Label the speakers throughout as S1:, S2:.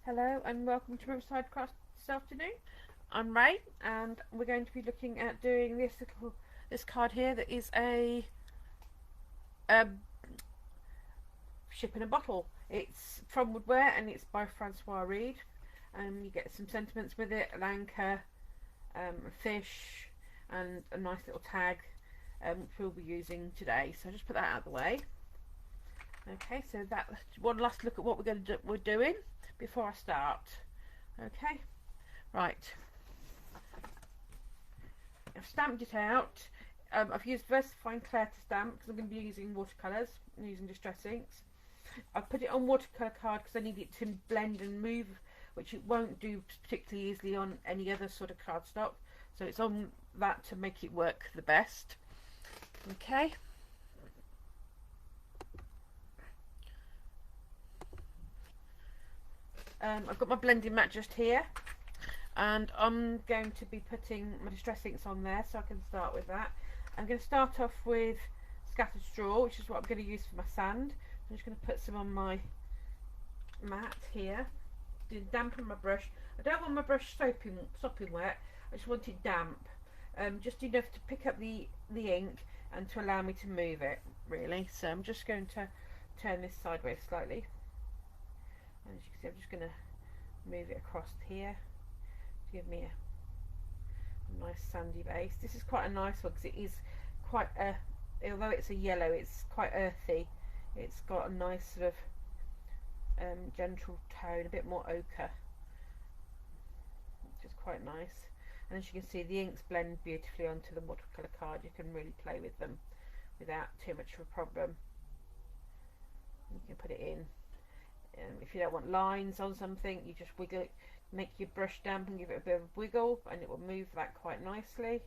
S1: Hello and welcome to Riverside Crafts this afternoon. I'm Ray and we're going to be looking at doing this card here that is a ship in a bottle. It's from Woodware and it's by Francois Reed. You get some sentiments with it, an anchor, a fish and a nice little tag which we'll be using today. So just put that out of the way. Okay, so that one last look at what we're doing before I start. Okay, right. I've stamped it out. I've used Versafine Clear to stamp because I'm going to be using watercolours and using distress inks. I've put it on watercolour card because I need it to blend and move, which it won't do particularly easily on any other sort of cardstock. So it's on that to make it work the best. Okay. I've got my blending mat just here and I'm going to be putting my distress inks on there, so I can start with that. I'm going to start off with scattered straw, which is what I'm going to use for my sand. I'm just going to put some on my mat here to dampen my brush. I don't want my brush sopping wet, I just want it damp, just enough to pick up the ink and to allow me to move it, really. So I'm just going to turn this sideways slightly. And as you can see, I'm just going to move it across here to give me a nice sandy base. This is quite a nice one because it is quite a, although it's a yellow, it's quite earthy. It's got a nice sort of gentle tone, a bit more ochre, which is quite nice. And as you can see, the inks blend beautifully onto the watercolour card. You can really play with them without too much of a problem. You can put it in. If you don't want lines on something, you just wiggle it, make your brush damp and give it a bit of a wiggle, and it will move that quite nicely.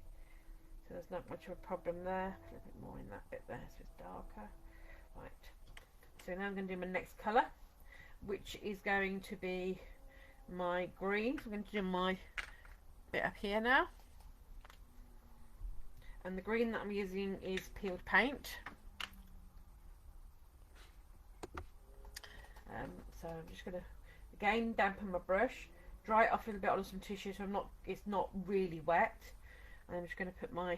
S1: So there's not much of a problem there. A little bit more in that bit there, so it's darker. Right. So now I'm going to do my next colour, which is going to be my green. So I'm going to do my bit up here now. And the green that I'm using is peeled paint. So I'm just going to again dampen my brush, dry it off a little bit on some tissue so it's not really wet, and I'm just going to put my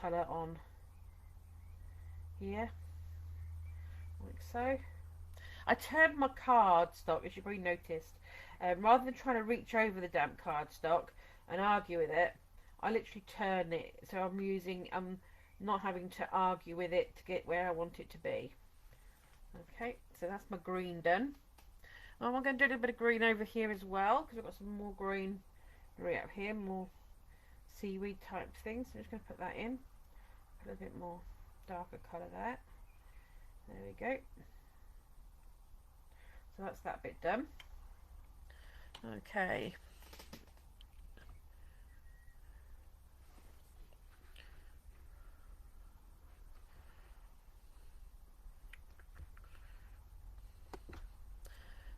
S1: colour on here like so. I turned my cardstock, as you probably noticed, rather than trying to reach over the damp cardstock and argue with it, I literally turn it so I'm not having to argue with it to get where I want it to be. Okay, so that's my green done. I'm going to do a little bit of green over here as well because I've got some more green right up here, more seaweed type things. So I'm just going to put that in. Put a little bit more darker colour there. There we go. So that's that bit done. Okay.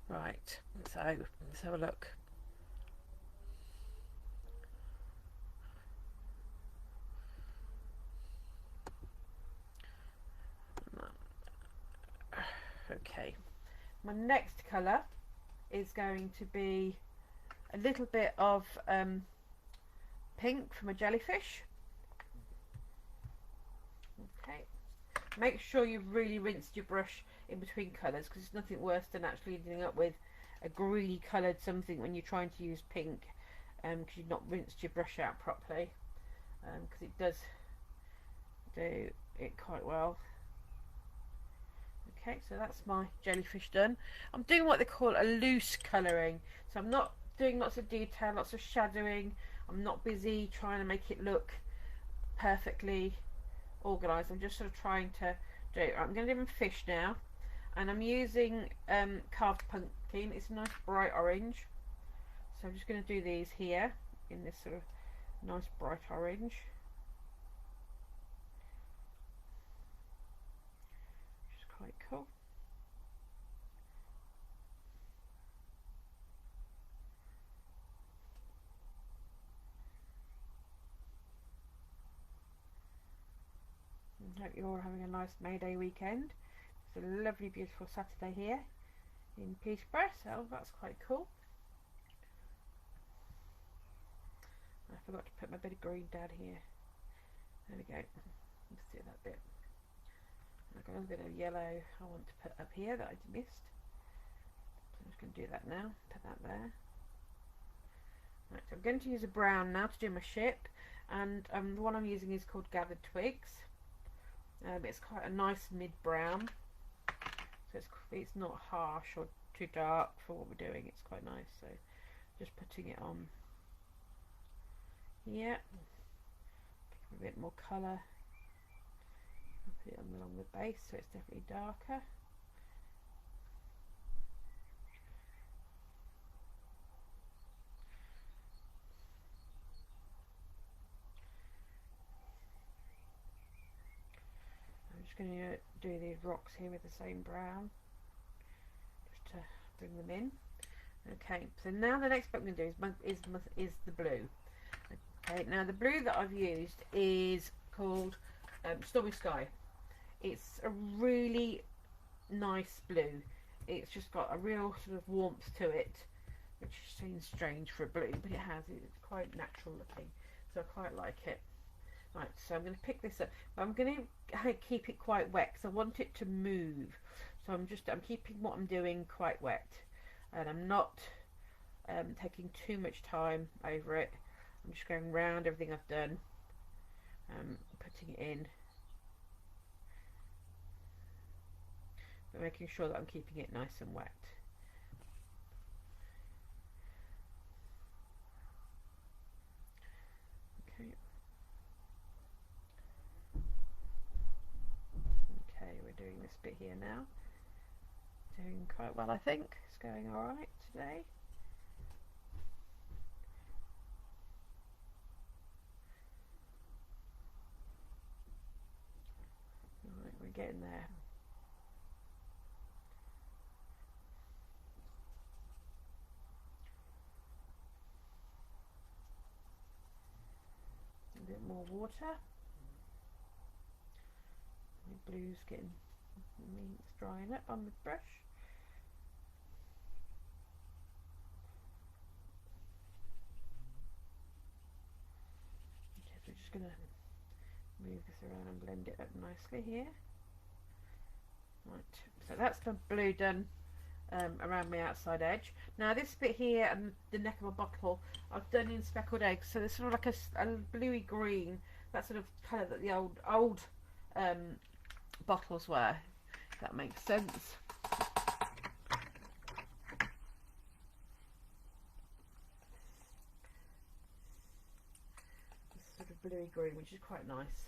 S1: Right, so let's have a look. Okay, my next colour is going to be a little bit of pink from a jellyfish. Okay, make sure you've really rinsed your brush in between colours because it's nothing worse than actually ending up with a greeny coloured something when you're trying to use pink because you've not rinsed your brush out properly, because it does do it quite well. Okay, so that's my jellyfish done. I'm doing what they call a loose colouring, so I'm not doing lots of detail, lots of shadowing. I'm not busy trying to make it look perfectly organised. I'm just sort of trying to do it. I'm going to do my fish now, and I'm using carved pumpkin. It's a nice bright orange, so I'm just going to do these here in this sort of nice bright orange. Which is quite cool. I hope you're all having a nice May Day weekend. It's a lovely beautiful Saturday here in Peterborough, so that's quite cool. I forgot to put my bit of green down here. There we go. Let's do that bit. I've got a bit of yellow I want to put up here that I missed. So I'm just going to do that now. Put that there. Right, so I'm going to use a brown now to do my ship, and the one I'm using is called Gathered Twigs. It's quite a nice mid-brown, so it's not harsh or too dark for what we're doing. It's quite nice. So just putting it on here, a bit more colour. Put it on along the base, so it's definitely darker. I'm just going to do these rocks here with the same brown, just to bring them in. Okay, so now the next bit I'm going to do is the blue. Okay, now the blue that I've used is called Stormy Sky. It's a really nice blue. It's just got a real sort of warmth to it, which seems strange for a blue, but it has. It's quite natural looking, so I quite like it. Right, so I'm going to pick this up. I'm going to keep it quite wet because I want it to move. So I'm keeping what I'm doing quite wet, and I'm not taking too much time over it. I'm just going round everything I've done, putting it in, but making sure that I'm keeping it nice and wet. Okay. Okay, we're doing this bit here now. Doing quite well, I think. It's going alright today. Alright, we're getting there. A bit more water. The blue's getting, it's drying up on the brush. Okay, so we're just going to move this around and blend it up nicely here. Right, so that's the blue done around my outside edge. Now this bit here and the neck of a bottle I've done in speckled eggs, so there's sort of like a bluey green, that sort of colour that the old bottles were, if that makes sense. This sort of bluey green, which is quite nice.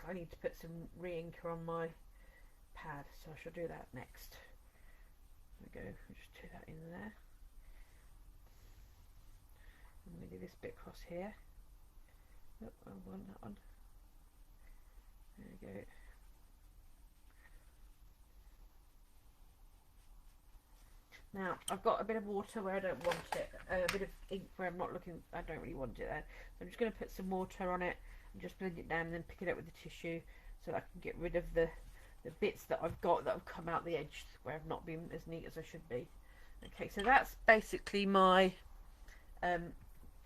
S1: I need to put some re-inker on my pad, so I shall do that next. There we go, we'll just do that in there. I'm going to do this bit across here. Oh, I want that one. There we go. Now I've got a bit of water where I don't want it, a bit of ink where I'm not looking, I don't really want it there. So I'm just going to put some water on it and just blend it down and then pick it up with the tissue so that I can get rid of the bits that I've got that have come out the edge where I've not been as neat as I should be. Okay, so that's basically my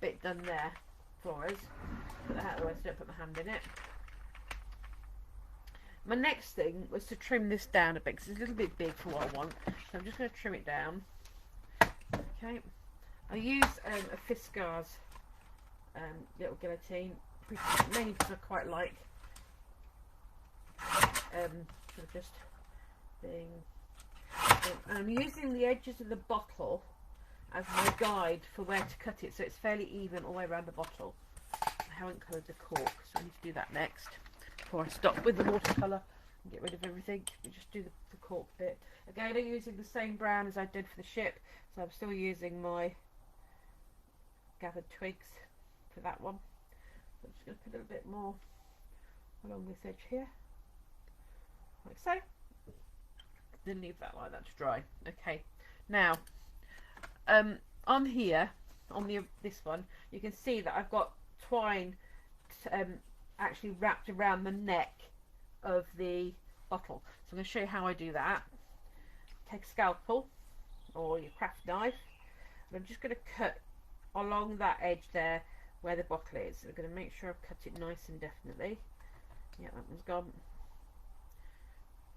S1: bit done there for us. Put that out of the way so I don't put my hand in it. My next thing was to trim this down a bit because it's a little bit big for what I want. So I'm just going to trim it down. Okay, I use a Fiskars little guillotine, mainly because I quite like sort of just being. And I'm using the edges of the bottle as my guide for where to cut it, so it's fairly even all the way around the bottle. I haven't coloured the cork, so I need to do that next before I stop with the watercolour and get rid of everything. We just do the cork bit. Again, I'm using the same brown as I did for the ship, so I'm still using my Gathered Twigs for that one. So I'm just going to put a little bit more along this edge here, like so. Then leave that like that to dry. Okay, now on here, on this one, you can see that I've got twine actually wrapped around the neck of the bottle. So I'm going to show you how I do that. take a scalpel or your craft knife, and I'm just going to cut along that edge there where the bottle is. I'm going to make sure I've cut it nice and definitely. Yeah, that one's gone.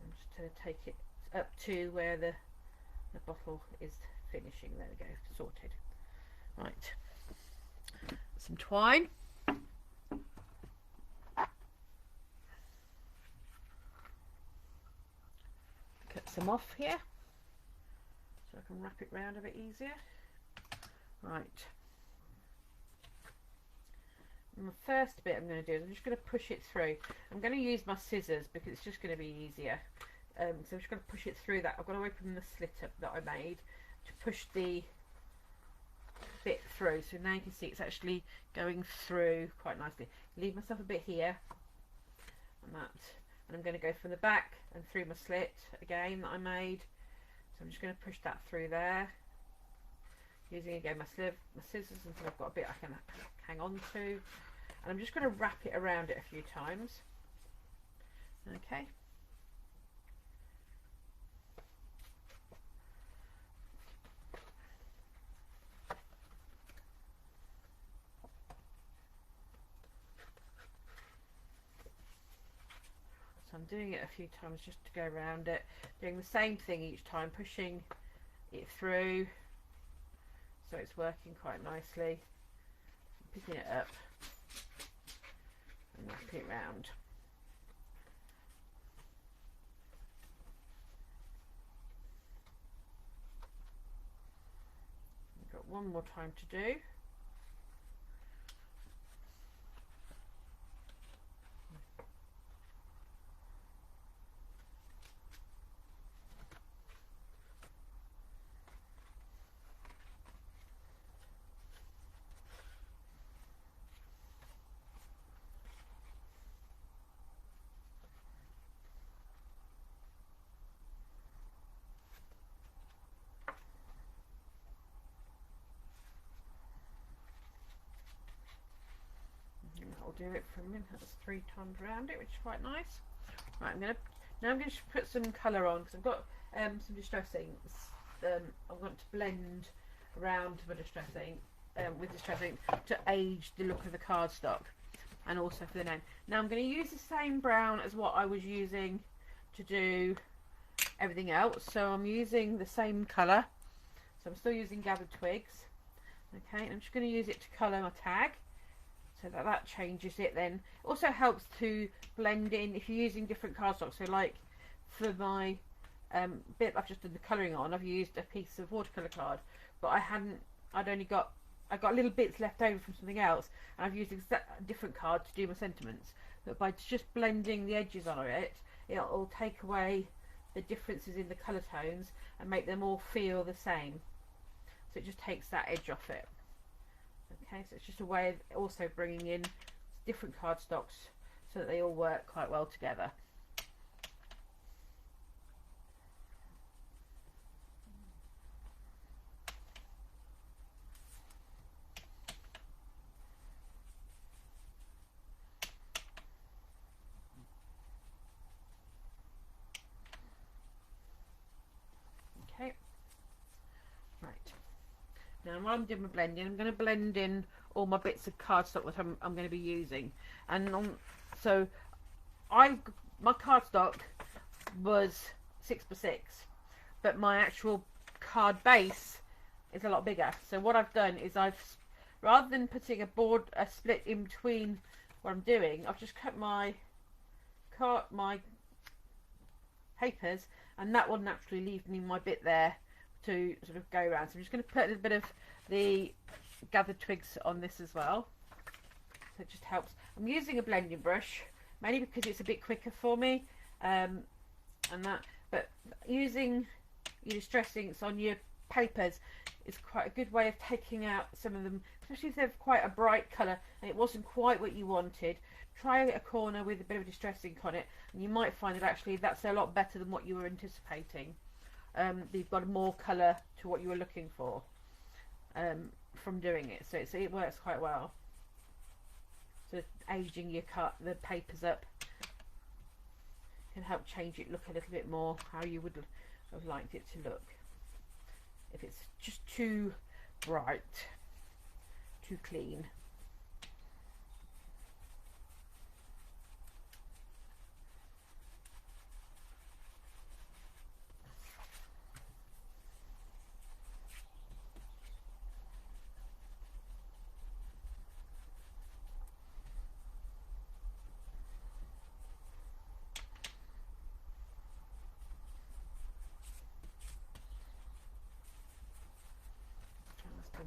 S1: I'm just going to take it up to where the bottle is finishing. There we go, sorted. Right, some twine. Cut some off here so I can wrap it round a bit easier. Right. And the first bit I'm going to do is I'm just going to push it through. I'm going to use my scissors because it's just going to be easier. So I'm just going to push it through that. I've got to open the slit up that I made to push the bit through. So now you can see it's actually going through quite nicely. Leave myself a bit here and that. And I'm going to go from the back and through my slit again that I made. So I'm just going to push that through there. Using again my scissors until I've got a bit I can hang on to. And I'm just going to wrap it around it a few times. Okay. So I'm doing it a few times just to go around it, doing the same thing each time, pushing it through so it's working quite nicely, picking it up and wrapping it round. We've got one more time to do. I'll do it for a minute. That's 3 times around it, which is quite nice. Right, I'm going to put some colour on because I've got some distress inks. I want to blend around my distress ink with distress ink to age the look of the cardstock and also for the name. Now I'm going to use the same brown as what I was using to do everything else. So I'm using the same colour. So I'm still using gathered twigs. Okay, and I'm just going to use it to colour my tag. So that changes it then. It also helps to blend in if you're using different cardstock. So like for my bit I've just done the colouring on, I've used a piece of watercolour card, but I got little bits left over from something else, and I've used a different card to do my sentiments. But by just blending the edges on it, it'll take away the differences in the colour tones and make them all feel the same. So it just takes that edge off it. Okay, so it's just a way of also bringing in different cardstocks so that they all work quite well together. Okay, right. Now while I'm doing my blending, I'm going to blend in all my bits of cardstock that I'm going to be using. And so my cardstock was 6x6, but my actual card base is a lot bigger. So what I've done is rather than putting a split in between what I'm doing, I've just cut my papers, and that will naturally leave me my bit there to sort of go around. So I'm just going to put a little bit of the gathered twigs on this as well. So it just helps. I'm using a blending brush mainly because it's a bit quicker for me, but using your distress inks on your papers is quite a good way of taking out some of them, especially if they're quite a bright colour and it wasn't quite what you wanted. Try a corner with a bit of distress ink on it, and you might find that actually that's a lot better than what you were anticipating. You've got more colour to what you were looking for from doing it, so it works quite well. So aging the papers up can help change it look a little bit more how you would I've liked it to look. If it's just too bright, too clean.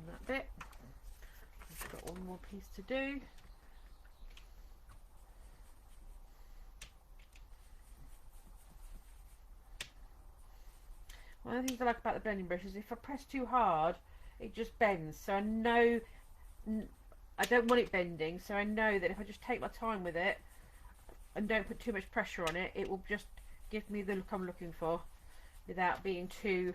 S1: That bit. I've got one more piece to do. One of the things I like about the blending brush is if I press too hard, it just bends. So I know I don't want it bending, so I know that if I just take my time with it and don't put too much pressure on it, it will just give me the look I'm looking for without being too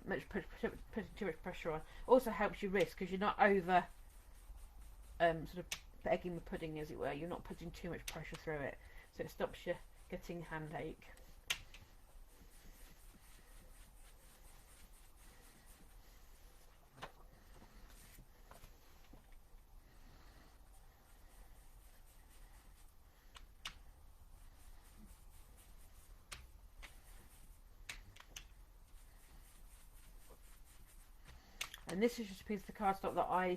S1: putting too much pressure on. Also helps your wrist because you're not over sort of begging the pudding, as it were. You're not putting too much pressure through it, so it stops you getting hand ache. And this is just a piece of the cardstock that I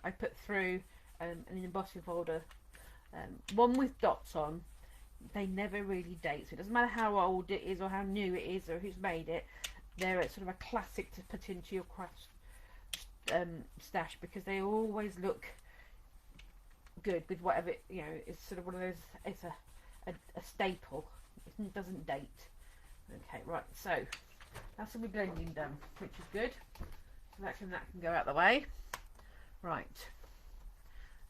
S1: I put through an embossing folder. One with dots on. They never really date, so it doesn't matter how old it is or how new it is or who's made it. They're sort of a classic to put into your craft stash because they always look good with whatever, you know. It's sort of one of those. It's a staple. It doesn't date. Okay, right. So that's all my blending done, which is good. So that can go out the way. Right.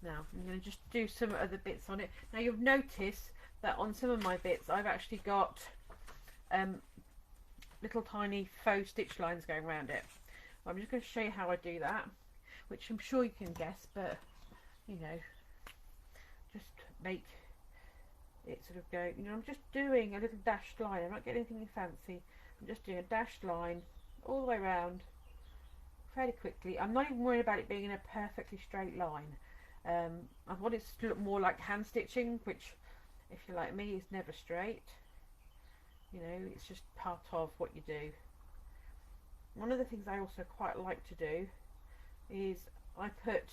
S1: Now I'm going to just do some other bits on it. Now you'll notice that on some of my bits I've actually got little tiny faux stitch lines going around it. Well, I'm just going to show you how I do that, which I'm sure you can guess, but you know, just make it sort of go, you know, I'm just doing a little dashed line. I'm not getting anything fancy. I'm just doing a dashed line all the way around fairly quickly. I'm not even worried about it being in a perfectly straight line. I want it to look more like hand stitching, which, if you're like me, is never straight. You know, it's just part of what you do. One of the things I also quite like to do is I put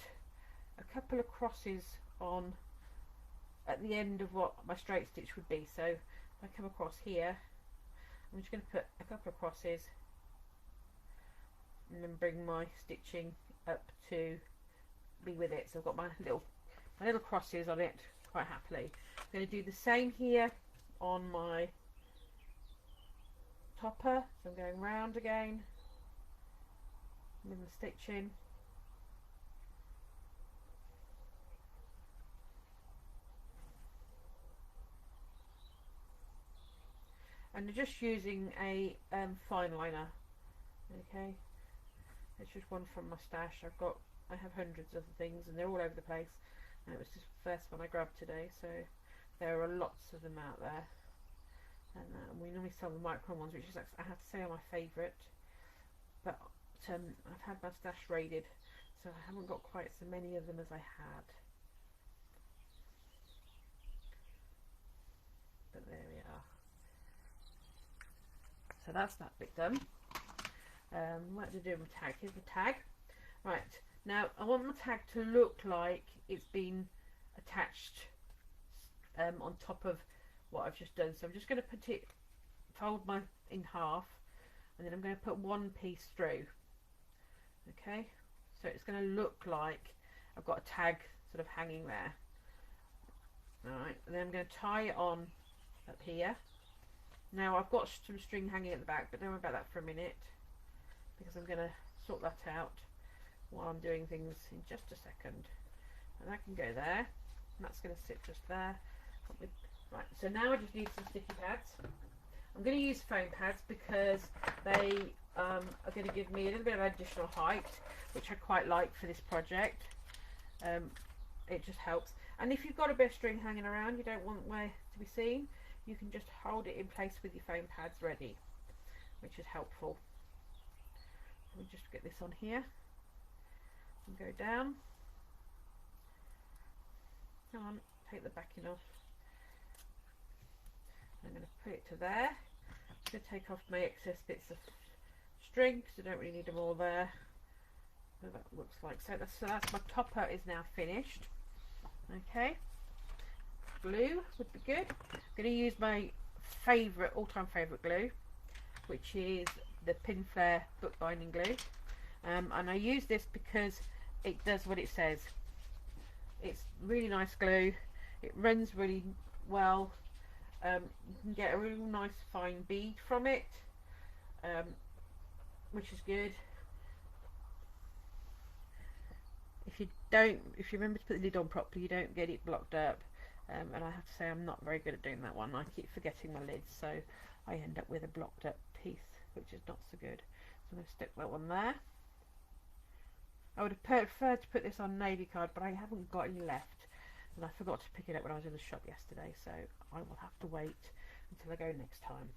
S1: a couple of crosses on at the end of what my straight stitch would be. So if I come across here, I'm just going to put a couple of crosses and then bring my stitching up to be with it. So I've got my little crosses on it quite happily. I'm going to do the same here on my topper. So I'm going round again, middle stitching. And I'm just using a fine liner. Okay, it's just one from my stash. I have hundreds of things and they're all over the place, and it was just the first one I grabbed today, so there are lots of them out there. And we normally sell the micron ones, which is, I have to say, are my favourite, but I've had my stash raided, so I haven't got quite so many of them as I had. But there we are. So that's that bit done. What to do with my tag? Here's the tag. Right, now I want my tag to look like it's been attached on top of what I've just done. So I'm just going to put it, fold my in half, and then I'm going to put one piece through. Okay, so it's going to look like I've got a tag sort of hanging there. Alright, and then I'm going to tie it on up here. Now I've got some string hanging at the back, but don't worry about that for a minute, because I'm going to sort that out while I'm doing things in just a second. And that can go there, and that's going to sit just there. Right, so now I just need some sticky pads. I'm going to use foam pads because they are going to give me a little bit of additional height, which I quite like for this project. It just helps. And if you've got a bit of string hanging around, you don't want where to be seen, you can just hold it in place with your foam pads ready, which is helpful. We'll just get this on here and go down. Come on, take the backing off. I'm going to put it to there. I'm going to take off my excess bits of string because I don't really need them all there. So that looks like so. That's my topper is now finished. Okay, glue would be good. I'm going to use my favourite, all-time favourite glue, which is the Pin Flare bookbinding glue, and I use this because it does what it says. It's really nice glue. It runs really well. You can get a really nice fine bead from it, which is good. If you remember to put the lid on properly, you don't get it blocked up. And I have to say I'm not very good at doing that one. I keep forgetting my lids, so I end up with a blocked up piece, which is not so good. So I'm going to stick that one there. I would have preferred to put this on navy card, but I haven't got any left, and I forgot to pick it up when I was in the shop yesterday, so I will have to wait until I go next time.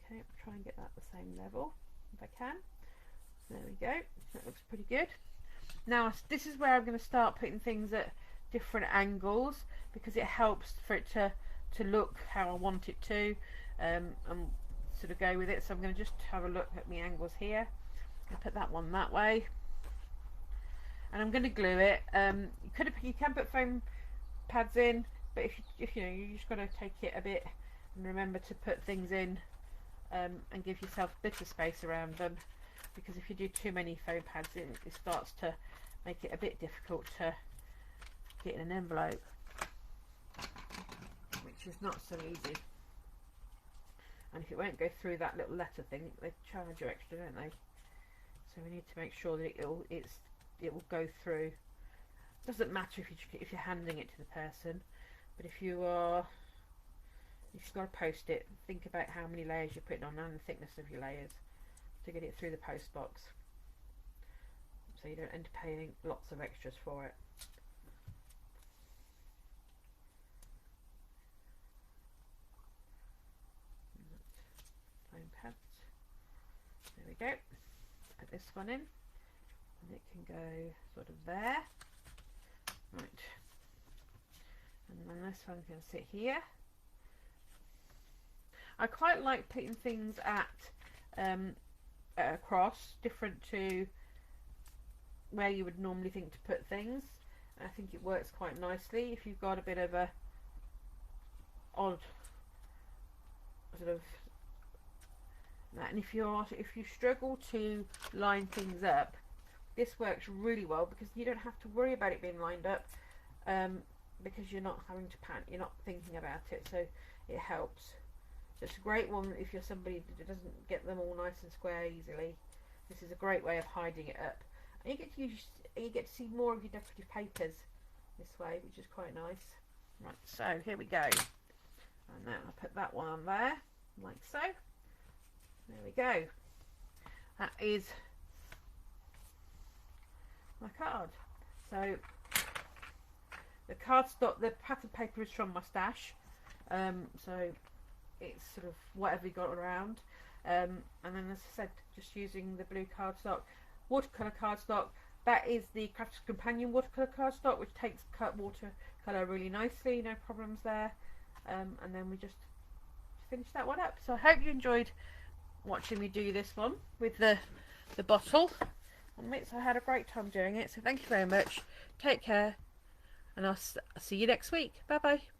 S1: Okay, I'll try and get that the same level if I can. There we go. That looks pretty good. Now this is where I'm going to start putting things at different angles, because it helps for it to look how I want it to, and sort of go with it. So I'm going to just have a look at my angles here. I put that one that way, and I'm going to glue it. You can put foam pads in, but if you know, you just got to take it a bit and remember to put things in, and give yourself a bit of space around them, because if you do too many foam pads in, it starts to make it a bit difficult to get in an envelope, which is not so easy. And if it won't go through that little letter thing, they charge you extra, don't they? So we need to make sure that it will go through. Doesn't matter if you're handing it to the person, but if you've got to post it, think about how many layers you're putting on and the thickness of your layers to get it through the post box, so you don't end up paying lots of extras for it. Foam pads. There we go. Put this one in, and it can go sort of there. Right. And then this one's going to sit here. I quite like putting things at across, different to where you would normally think to put things. I think it works quite nicely if you've got a bit of a odd sort of that. And if you struggle to line things up, this works really well, because you don't have to worry about it being lined up, because you're not having to pan, you're not thinking about it, so it helps. So it's a great one if you're somebody that doesn't get them all nice and square easily. This is a great way of hiding it up, and you get to see more of your decorative papers this way, which is quite nice. Right, so here we go, and now I'll put that one on there like so. There we go. That is my card. So the cardstock, the pattern paper is from my stash, so it's sort of whatever you got around, and then, as I said, just using the blue cardstock, watercolour cardstock. That is the Crafter's Companion watercolour cardstock, which takes watercolour really nicely, no problems there. And then we just finish that one up. So I hope you enjoyed watching me do this one with the bottle on it. So I had a great time doing it, so thank you very much. Take care, and I'll see you next week. Bye bye.